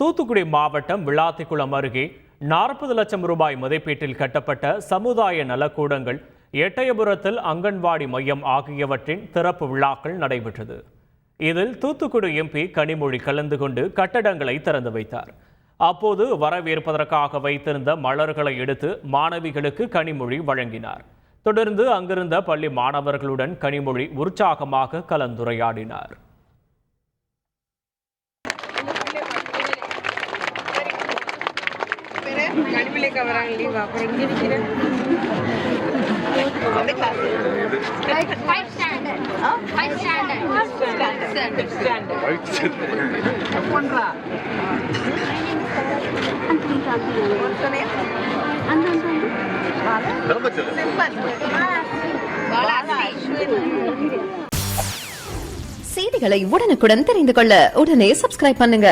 தூத்துக்குடி மாவட்டம் விளாத்திக்குளம் அருகே 40 லட்சம் ரூபாய் மதிப்பீட்டில் கட்டப்பட்ட சமுதாய நலக்கூடங்கள், எட்டயபுரத்தில் அங்கன்வாடி மையம் ஆகியவற்றின் திறப்பு விழாக்கள் நடைபெற்றது. இதில் தூத்துக்குடி எம்பி கனிமொழி கலந்து கொண்டு கட்டடங்களை திறந்து வைத்தார். அப்போது வரவேற்பதற்காக வைத்திருந்த மலர்களை எடுத்து மாணவிகளுக்கு கனிமொழி வழங்கினார். தொடர்ந்து அங்கிருந்த பள்ளி மாணவர்களுடன் கனிமொழி உற்சாகமாக கலந்துரையாடினார். செய்திகளை உடனுக்குடன் தெரிந்து கொள்ள உடனே சப்ஸ்கிரைப் பண்ணுங்க.